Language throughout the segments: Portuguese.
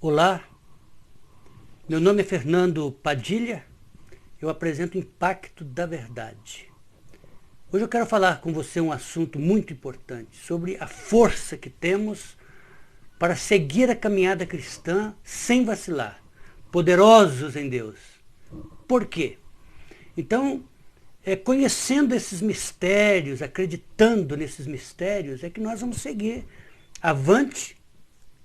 Olá, meu nome é Fernando Padilha, eu apresento o Impacto da Verdade. Hoje eu quero falar com você um assunto muito importante, sobre a força que temos para seguir a caminhada cristã sem vacilar, poderosos em Deus. Por quê? Então, conhecendo esses mistérios, acreditando nesses mistérios, é que nós vamos seguir avante,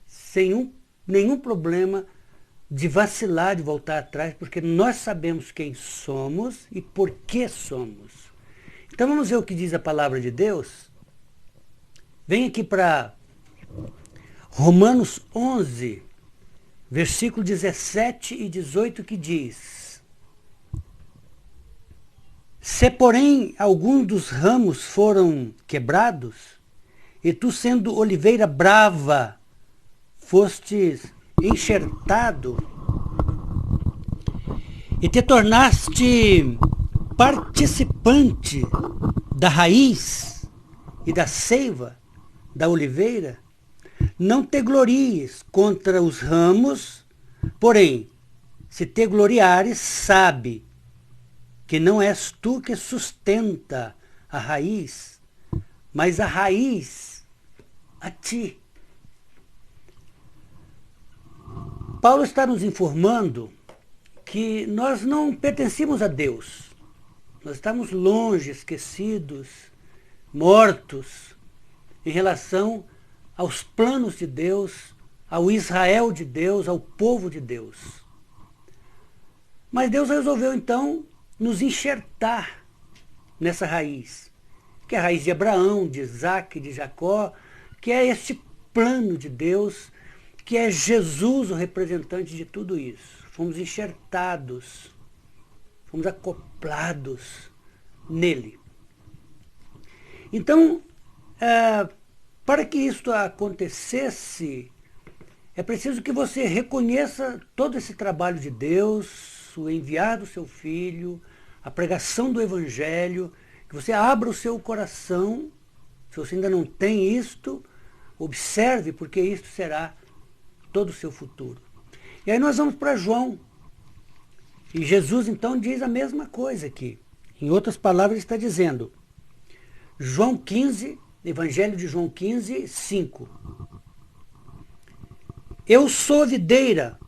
sem nenhum problema de vacilar, de voltar atrás, porque nós sabemos quem somos e por que somos. Então vamos ver o que diz a palavra de Deus. Vem aqui para Romanos 11, versículo 17 e 18, que diz: Se porém alguns dos ramos foram quebrados, e tu sendo oliveira brava, fostes enxertado, e te tornaste participante da raiz e da seiva da oliveira, não te glories contra os ramos, porém, se te gloriares, sabe que não és tu que sustenta a raiz, mas a raiz a ti. Paulo está nos informando que nós não pertencemos a Deus. Nós estamos longe, esquecidos, mortos, em relação aos planos de Deus, ao Israel de Deus, ao povo de Deus. Mas Deus resolveu então nos enxertar nessa raiz, que é a raiz de Abraão, de Isaac, de Jacó, que é este plano de Deus, que é Jesus o representante de tudo isso. Fomos enxertados, fomos acoplados nele. Então, para que isto acontecesse, é preciso que você reconheça todo esse trabalho de Deus, o enviar do seu Filho, a pregação do Evangelho, que você abra o seu coração. Se você ainda não tem isto, observe, porque isto será todo o seu futuro. E aí nós vamos para João. E Jesus então diz a mesma coisa aqui. Em outras palavras, ele está dizendo, João 15, Evangelho de João 15, 5. Eu sou a videira,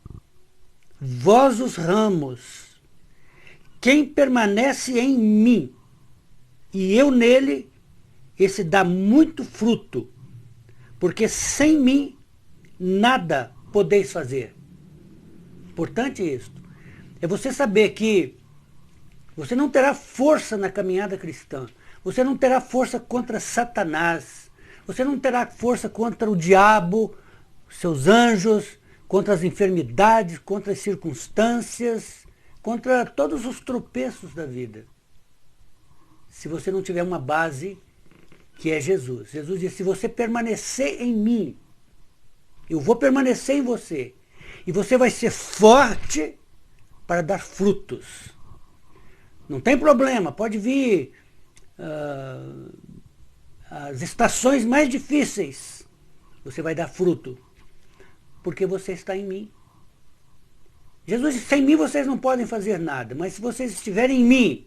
vós os ramos. Quem permanece em mim e eu nele, esse dá muito fruto, porque sem mim nada podeis fazer. Importante isto. É você saber que você não terá força na caminhada cristã. Você não terá força contra Satanás. Você não terá força contra o diabo, seus anjos, contra as enfermidades, contra as circunstâncias, contra todos os tropeços da vida. Se você não tiver uma base que é Jesus. Jesus diz, se você permanecer em mim, eu vou permanecer em você. E você vai ser forte para dar frutos. Não tem problema, pode vir as estações mais difíceis. Você vai dar fruto, porque você está em mim. Jesus disse, sem mim vocês não podem fazer nada, mas se vocês estiverem em mim,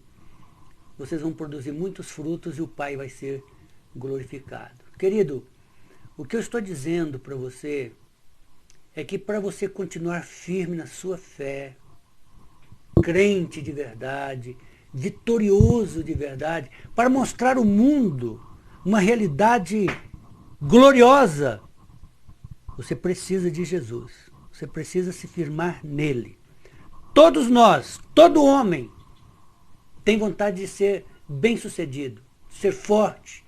vocês vão produzir muitos frutos e o Pai vai ser glorificado. Querido, o que eu estou dizendo para você é que para você continuar firme na sua fé, crente de verdade, vitorioso de verdade, para mostrar ao mundo uma realidade gloriosa, você precisa de Jesus. Você precisa se firmar nele. Todos nós, todo homem, tem vontade de ser bem-sucedido, ser forte.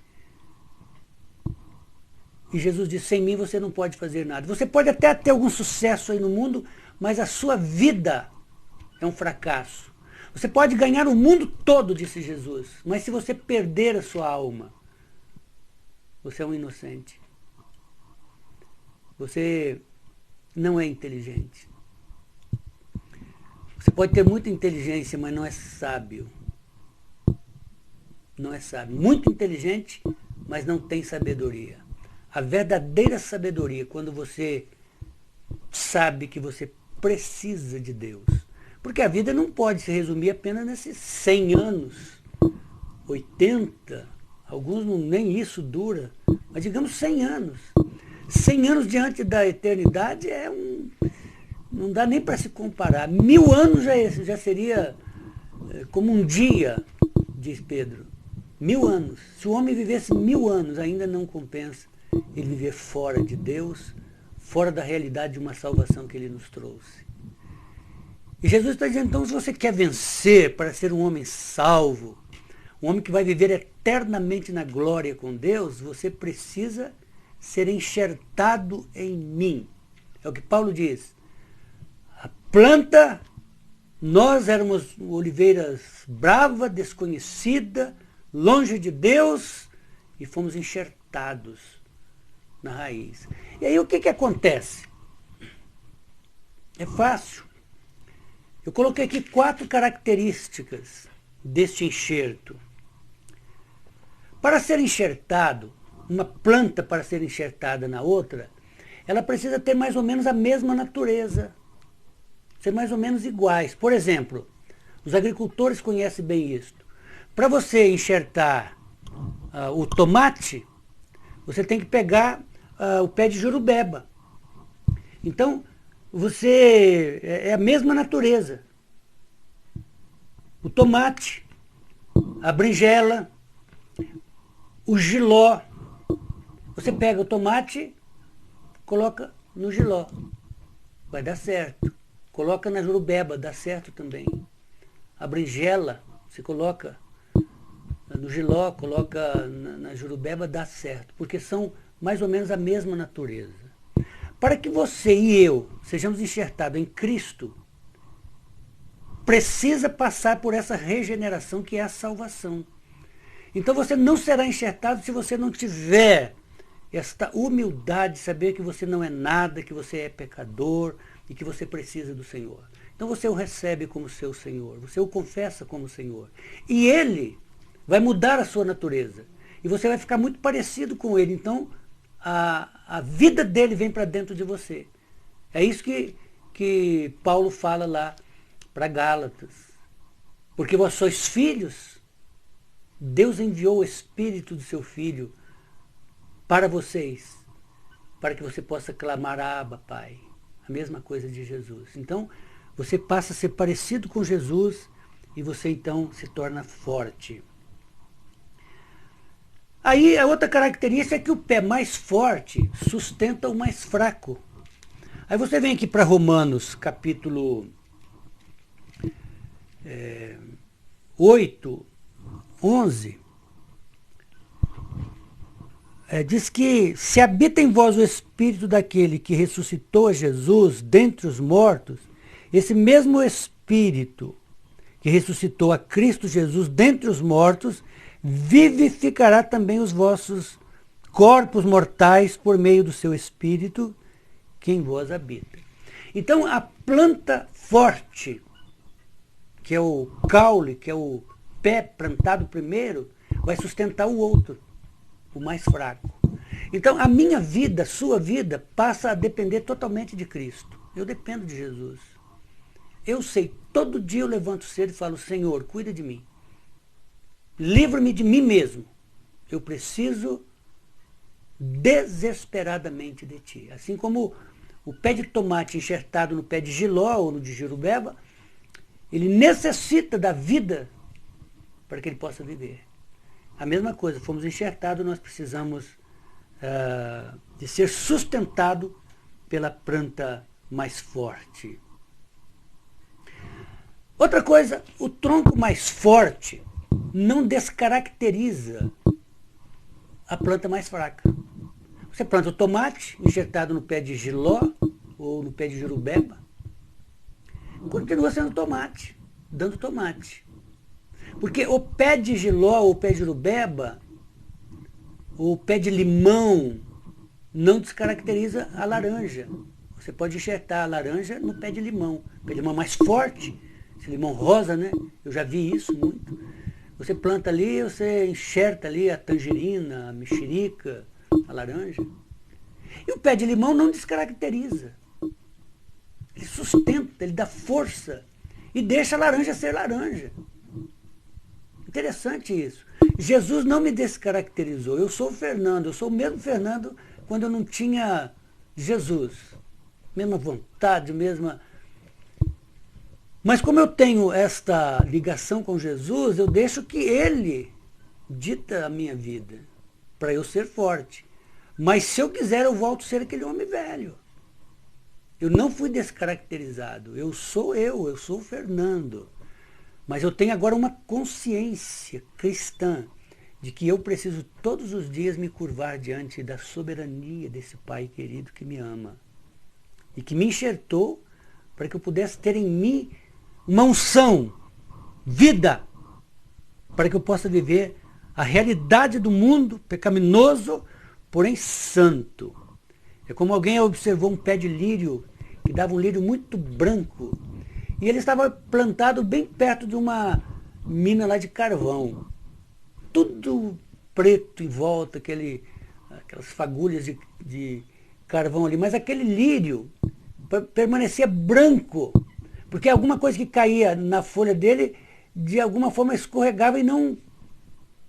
E Jesus disse, sem mim você não pode fazer nada. Você pode até ter algum sucesso aí no mundo, mas a sua vida é um fracasso. Você pode ganhar o mundo todo, disse Jesus, mas se você perder a sua alma, você é um inocente. Você não é inteligente. Você pode ter muita inteligência, mas não é sábio. Não é sábio. Muito inteligente, mas não tem sabedoria. A verdadeira sabedoria, quando você sabe que você precisa de Deus. Porque a vida não pode se resumir apenas nesses 100 anos, 80, alguns nem isso dura, mas digamos 100 anos. 100 anos diante da eternidade não dá nem para se comparar. 1000 anos já seria como um dia, diz Pedro. 1000 anos. Se o homem vivesse 1000 anos, ainda não compensa ele viver fora de Deus, fora da realidade de uma salvação que ele nos trouxe. E Jesus está dizendo, então, se você quer vencer para ser um homem salvo, um homem que vai viver eternamente na glória com Deus, você precisa ser enxertado em mim. É o que Paulo diz. A planta, nós éramos oliveiras brava, desconhecida, longe de Deus, e fomos enxertados na raiz. E aí o que acontece? É fácil. Eu coloquei aqui 4 características deste enxerto. Para ser enxertado, uma planta para ser enxertada na outra, ela precisa ter mais ou menos a mesma natureza, ser mais ou menos iguais. Por exemplo, os agricultores conhecem bem isso. Para você enxertar o tomate, você tem que pegar o pé de jurubeba. Então, é a mesma natureza. O tomate, a berinjela, o jiló. Você pega o tomate, coloca no jiló, vai dar certo. Coloca na jurubeba, dá certo também. A berinjela, você coloca no jiló, coloca na jurubeba, dá certo, porque são mais ou menos a mesma natureza. Para que você e eu sejamos enxertados em Cristo, precisa passar por essa regeneração que é a salvação. Então você não será enxertado se você não tiver esta humildade de saber que você não é nada, que você é pecador e que você precisa do Senhor. Então você o recebe como seu Senhor, você o confessa como Senhor. E Ele vai mudar a sua natureza. E você vai ficar muito parecido com Ele. Então a vida dele vem para dentro de você. É isso que Paulo fala lá para Gálatas. Porque vós sois filhos, Deus enviou o Espírito do seu Filho para vocês, para que você possa clamar Abba, Pai. A mesma coisa de Jesus. Então, você passa a ser parecido com Jesus e você então se torna forte. Aí a outra característica é que o pé mais forte sustenta o mais fraco. Aí você vem aqui para Romanos, capítulo 8, 11. Diz que se habita em vós o Espírito daquele que ressuscitou a Jesus dentre os mortos, esse mesmo Espírito que ressuscitou a Cristo Jesus dentre os mortos, vivificará também os vossos corpos mortais por meio do seu Espírito que em vós habita. Então a planta forte, que é o caule, que é o pé plantado primeiro, vai sustentar o outro, o mais fraco. Então a minha vida, a sua vida, passa a depender totalmente de Cristo. Eu dependo de Jesus. Eu sei, todo dia eu levanto cedo e falo, Senhor, cuida de mim. Livra-me de mim mesmo. Eu preciso desesperadamente de ti. Assim como o pé de tomate enxertado no pé de jiló ou no de jurubeba, ele necessita da vida para que ele possa viver. A mesma coisa, fomos enxertados, nós precisamos de ser sustentado pela planta mais forte. Outra coisa, o tronco mais forte não descaracteriza a planta mais fraca. Você planta o tomate enxertado no pé de jiló ou no pé de jurubeba, continua sendo tomate, dando tomate. Porque o pé de jiló ou o pé de jurubeba, ou o pé de limão, não descaracteriza a laranja. Você pode enxertar a laranja no pé de limão. O pé de limão mais forte, esse limão rosa, né? Eu já vi isso muito. Você planta ali, você enxerta ali a tangerina, a mexerica, a laranja. E o pé de limão não descaracteriza. Ele sustenta, ele dá força e deixa a laranja ser laranja. Interessante isso. Jesus não me descaracterizou. Eu sou o Fernando, eu sou o mesmo Fernando quando eu não tinha Jesus. Mesma vontade, mesma... Mas como eu tenho esta ligação com Jesus, eu deixo que Ele dita a minha vida, para eu ser forte. Mas se eu quiser, eu volto a ser aquele homem velho. Eu não fui descaracterizado. Eu sou o Fernando. Mas eu tenho agora uma consciência cristã de que eu preciso todos os dias me curvar diante da soberania desse Pai querido que me ama. E que me enxertou para que eu pudesse ter em mim uma unção, vida, para que eu possa viver a realidade do mundo pecaminoso, porém santo. É como alguém observou um pé de lírio, que dava um lírio muito branco, e ele estava plantado bem perto de uma mina lá de carvão. Tudo preto em volta, aquelas fagulhas de carvão ali, mas aquele lírio permanecia branco, porque alguma coisa que caía na folha dele, de alguma forma escorregava e não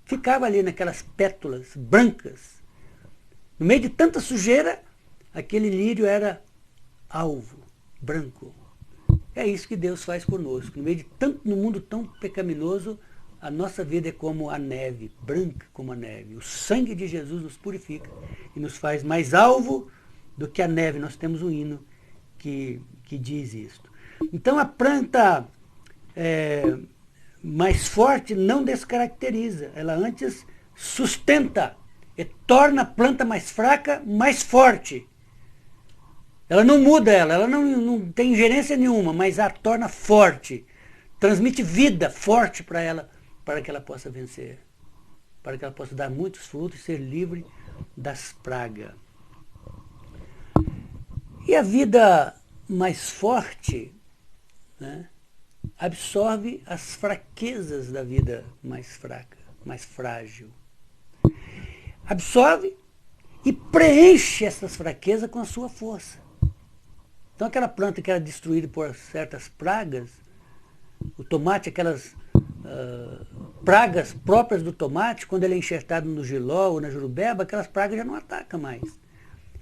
ficava ali naquelas pétalas brancas. No meio de tanta sujeira, aquele lírio era alvo, branco. É isso que Deus faz conosco. No mundo tão pecaminoso, a nossa vida é como a neve, branca como a neve. O sangue de Jesus nos purifica e nos faz mais alvo do que a neve. Nós temos um hino que diz isto. Então a planta mais forte não descaracteriza, ela antes sustenta e torna a planta mais fraca mais forte. Ela não muda ela não tem ingerência nenhuma, mas a torna forte, transmite vida forte para ela, para que ela possa vencer, para que ela possa dar muitos frutos e ser livre das pragas. E a vida mais forte, né, absorve as fraquezas da vida mais fraca, mais frágil. Absorve e preenche essas fraquezas com a sua força. Então aquela planta que era destruída por certas pragas, o tomate, aquelas pragas próprias do tomate, quando ele é enxertado no jiló ou na jurubeba, aquelas pragas já não atacam mais.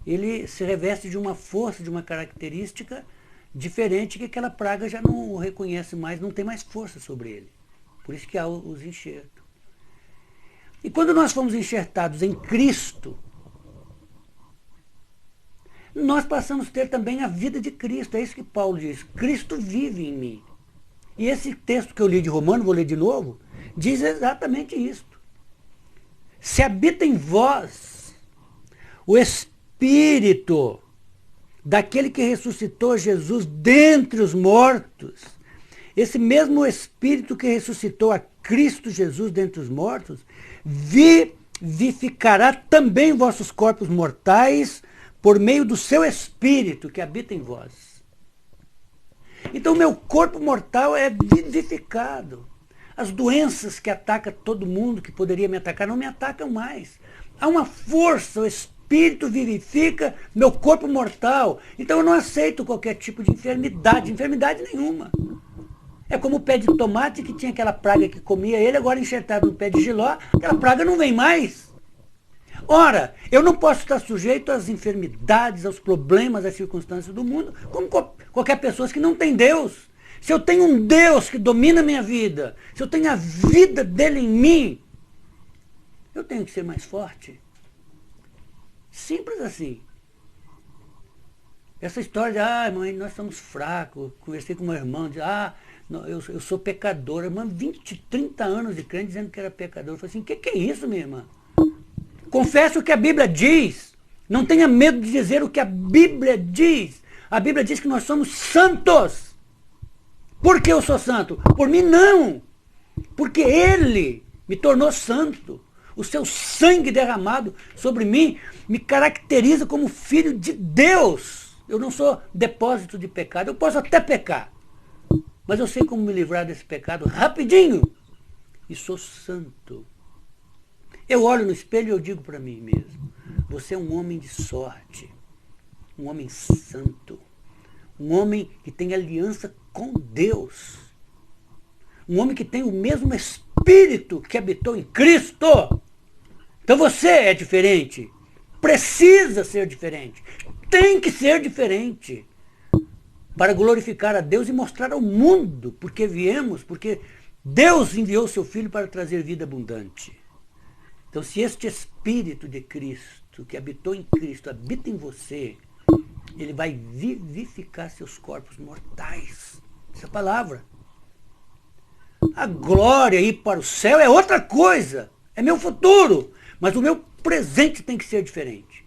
Ele se reveste de uma força, de uma característica diferente, que aquela praga já não o reconhece mais, não tem mais força sobre ele. Por isso que há os enxertos. E quando nós fomos enxertados em Cristo, nós passamos a ter também a vida de Cristo. É isso que Paulo diz. Cristo vive em mim. E esse texto que eu li de Romano, vou ler de novo, diz exatamente isso. Se habita em vós o Espírito daquele que ressuscitou Jesus dentre os mortos, esse mesmo Espírito que ressuscitou a Cristo Jesus dentre os mortos, vivificará também vossos corpos mortais por meio do seu Espírito que habita em vós. Então meu corpo mortal é vivificado. As doenças que atacam todo mundo, que poderia me atacar, não me atacam mais. Há uma força, o Espírito vivifica meu corpo mortal. Então eu não aceito qualquer tipo de enfermidade nenhuma. É como o pé de tomate que tinha aquela praga que comia ele, agora enxertado no pé de jiló, aquela praga não vem mais. Ora, eu não posso estar sujeito às enfermidades, aos problemas, às circunstâncias do mundo, como qualquer pessoa que não tem Deus. Se eu tenho um Deus que domina a minha vida, se eu tenho a vida dele em mim, eu tenho que ser mais forte. Simples assim. Essa história de, mãe, nós somos fracos, conversei com meu irmão, disse, eu sou pecador. Irmã, 20, 30 anos de crente dizendo que era pecador. Eu falei assim, o que é isso, minha irmã? Confesse o que a Bíblia diz. Não tenha medo de dizer o que a Bíblia diz. A Bíblia diz que nós somos santos. Por que eu sou santo? Por mim não. Porque Ele me tornou santo. O seu sangue derramado sobre mim me caracteriza como filho de Deus. Eu não sou depósito de pecado. Eu posso até pecar. Mas eu sei como me livrar desse pecado rapidinho. E sou santo. Eu olho no espelho e eu digo para mim mesmo, você é um homem de sorte, um homem santo, Um homem que tem aliança com Deus. Um homem que tem o mesmo Espírito que habitou em Cristo. Então você é diferente. Precisa ser diferente. Tem que ser diferente. Para glorificar a Deus e mostrar ao mundo porque viemos, porque Deus enviou seu Filho para trazer vida abundante. Então, se este Espírito de Cristo, que habitou em Cristo, habita em você, ele vai vivificar seus corpos mortais. Essa palavra. A glória ir para o céu é outra coisa. É meu futuro. Mas o meu presente tem que ser diferente.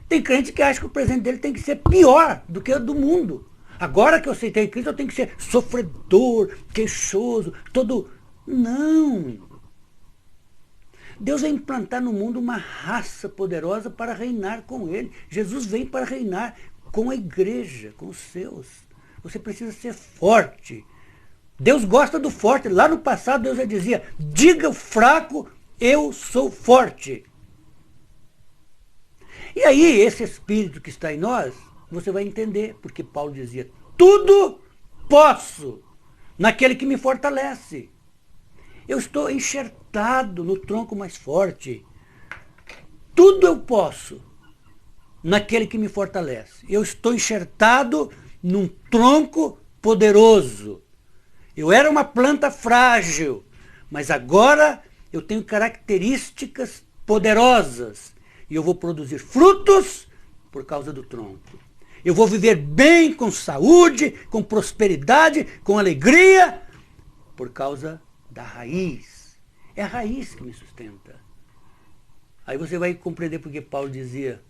Tem crente que acha que o presente dele tem que ser pior do que o do mundo. Agora que eu aceitei Cristo, eu tenho que ser sofredor, queixoso, todo... Não. Deus vai implantar no mundo uma raça poderosa para reinar com ele. Jesus vem para reinar com a igreja, com os seus. Você precisa ser forte. Deus gosta do forte. Lá no passado Deus já dizia, diga ao fraco, eu sou forte. E aí esse Espírito que está em nós, você vai entender, porque Paulo dizia, tudo posso naquele que me fortalece. Eu estou enxertado no tronco mais forte. Tudo eu posso naquele que me fortalece. Eu estou enxertado num tronco poderoso. Eu era uma planta frágil, mas agora eu tenho características poderosas. E eu vou produzir frutos por causa do tronco. Eu vou viver bem, com saúde, com prosperidade, com alegria, por causa da raiz. É a raiz que me sustenta. Aí você vai compreender porque Paulo dizia,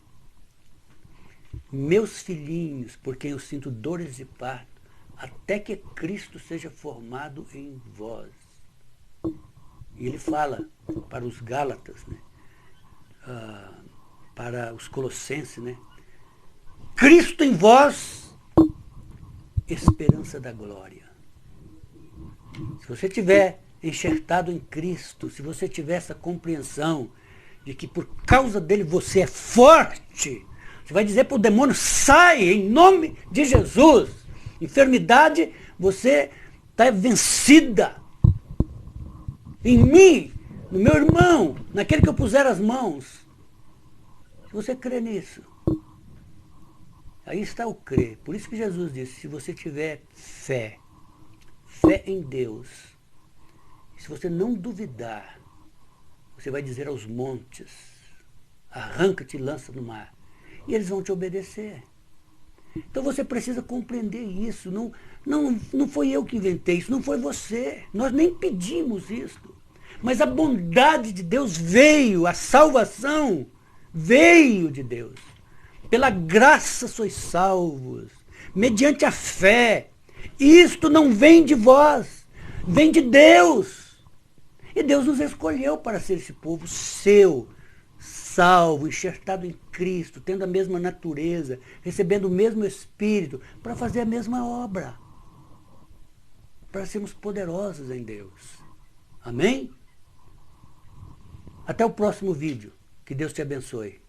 meus filhinhos, por quem eu sinto dores de parto, até que Cristo seja formado em vós. E ele fala para os Gálatas, né? Para os Colossenses, né? Cristo em vós, esperança da glória. Se você tiver enxertado em Cristo, se você tiver essa compreensão de que por causa dele você é forte, você vai dizer para o demônio, sai em nome de Jesus. Enfermidade, você está vencida. Em mim, no meu irmão, naquele que eu puser as mãos. Se você crê nisso, aí está o crer. Por isso que Jesus disse, se você tiver fé em Deus, se você não duvidar, você vai dizer aos montes, arranca-te e lança no mar. E eles vão te obedecer. Então você precisa compreender isso. Não foi eu que inventei isso, não foi você. Nós nem pedimos isso. Mas a bondade de Deus veio, a salvação veio de Deus. Pela graça sois salvos, mediante a fé. Isto não vem de vós, vem de Deus. E Deus nos escolheu para ser esse povo seu, salvo, enxertado em Cristo, tendo a mesma natureza, recebendo o mesmo Espírito, para fazer a mesma obra. Para sermos poderosos em Deus. Amém? Até o próximo vídeo. Que Deus te abençoe.